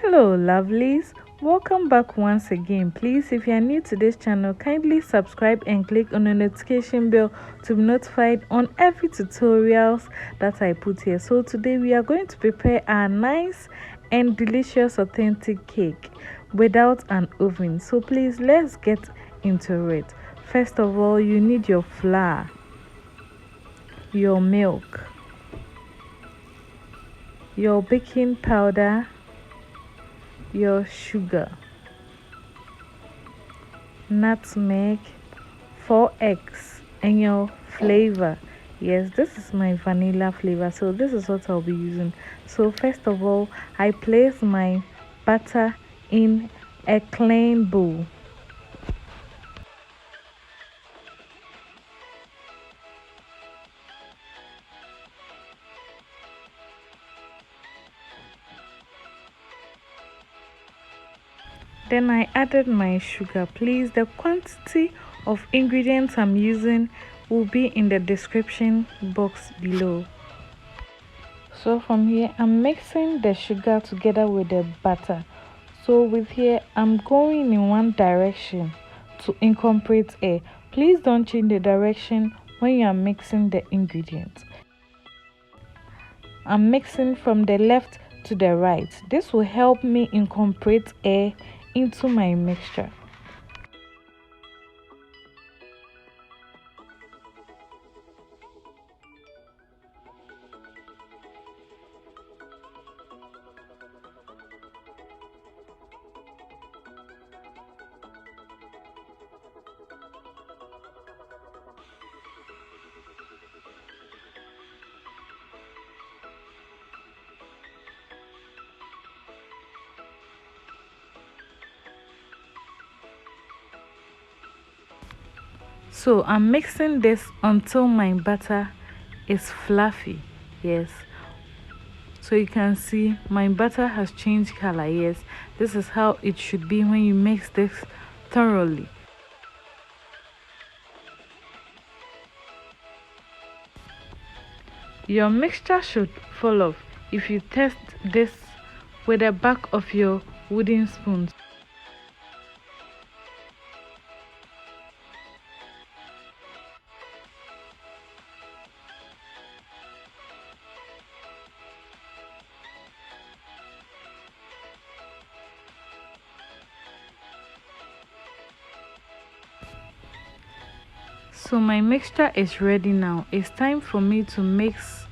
Hello lovelies, welcome back once again. Please, if you are new to this channel, kindly subscribe and click on the notification bell to be notified on every tutorials that I put here. So today we are going to prepare our nice and delicious authentic cake without an oven. So please, let's get into it. First of all, you need your flour, your milk, your baking powder, your sugar, nutmeg, 4 eggs, and your flavor. Yes, this is my vanilla flavor, so this is what I'll be using. So first of all, I place my butter in a clean bowl. Then I added my sugar. Please, the quantity of ingredients I'm using will be in the description box below. So from here, I'm mixing the sugar together with the butter. So with here, I'm going in one direction to incorporate air. Please don't change the direction when you are mixing the ingredients. I'm mixing from the left to the right. This will help me incorporate air into my mixture. So I'm mixing this until my butter is fluffy. Yes, so you can see my butter has changed color. Yes, this is how it should be when you mix this thoroughly. Your mixture should fall off if you test this with the back of your wooden spoon. So my mixture is ready now. It's time for me to mix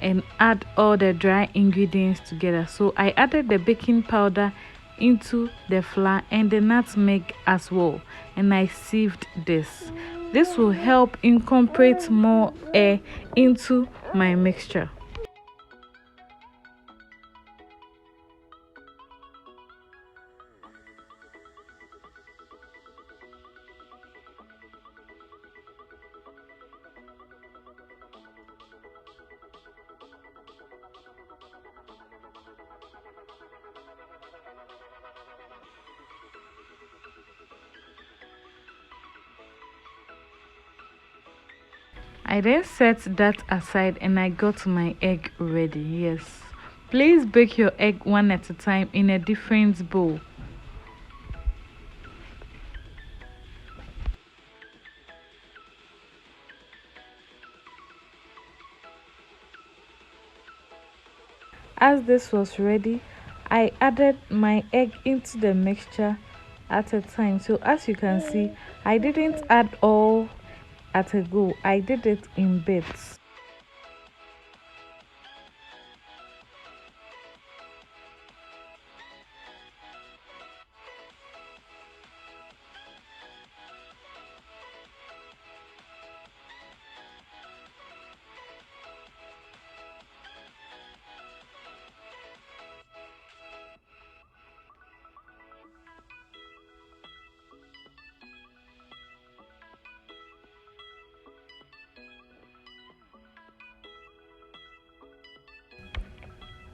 and add all the dry ingredients together. So I added the baking powder into the flour and the nutmeg as well, and I sieved this. This will help incorporate more air into my mixture. I then set that aside and I got my egg ready. Yes, please bake your egg one at a time in a different bowl. As this was ready, I added my egg into the mixture at a time. So as you can see, I didn't add all at a go. I did it in bits.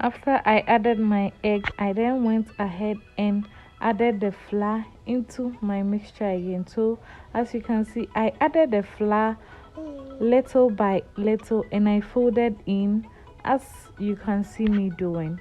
After I added my egg, I then went ahead and added the flour into my mixture again. So as you can see, I added the flour little by little and I folded in as you can see me doing.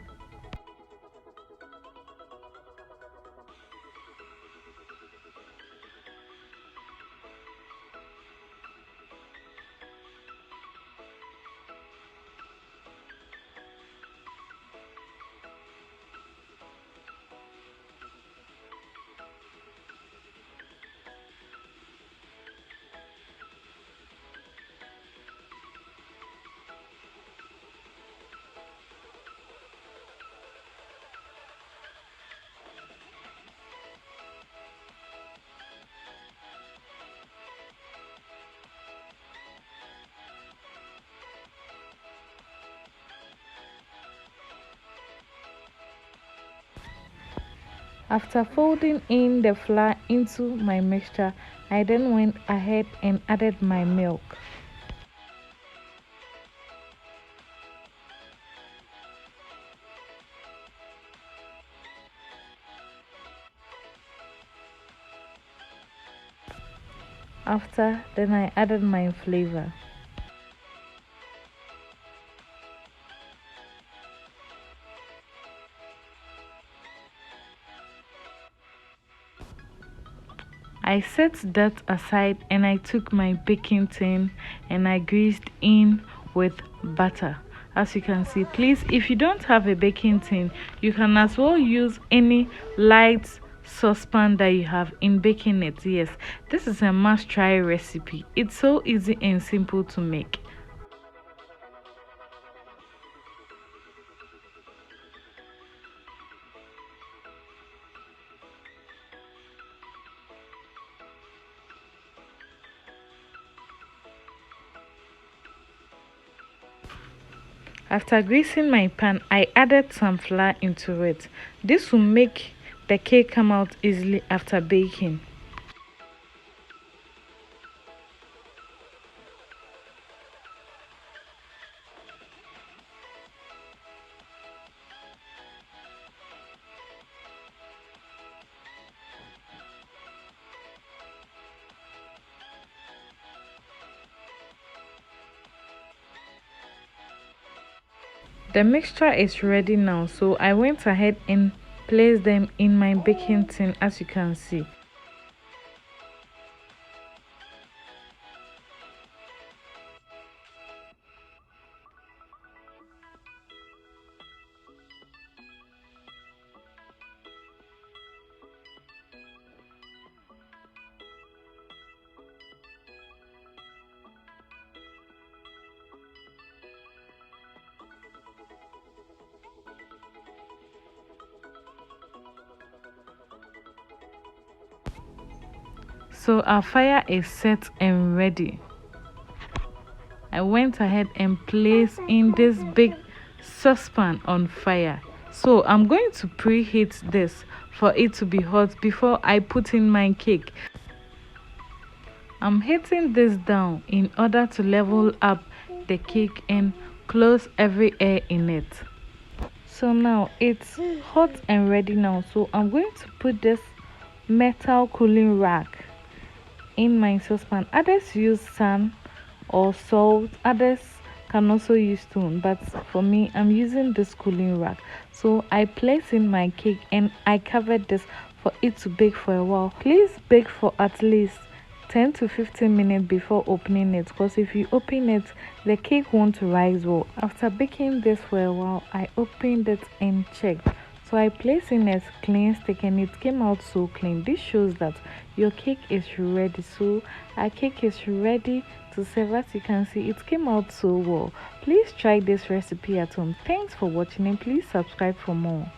After folding in the flour into my mixture, I then went ahead and added my milk. After, then I added my flavor. I set that aside and I took my baking tin and I greased in with butter. As you can see, please, if you don't have a baking tin, you can as well use any light saucepan that you have in baking it. Yes, this is a must try recipe. It's so easy and simple to make. After greasing my pan, I added some flour into it. This will make the cake come out easily after baking. The mixture is ready now, so I went ahead and placed them in my baking tin, as you can see. So our fire is set and ready. I went ahead and placed in this big saucepan on fire. So I'm going to preheat this for it to be hot before I put in my cake. I'm heating this down in order to level up the cake and close every air in it. So now it's hot and ready now. So I'm going to put this metal cooling rack in my saucepan. Others use sand or salt, others can also use stone, but for me I'm using this cooling rack. So I place in my cake and I covered this for it to bake for a while. Please bake for at least 10 to 15 minutes before opening it, because if you open it, the cake won't rise well. After baking this for a while, I opened it and checked. So I placed in a clean stick and it came out so clean. This shows that your cake is ready. So our cake is ready to serve. As you can see, it came out so well. Please try this recipe at home. Thanks for watching and please subscribe for more.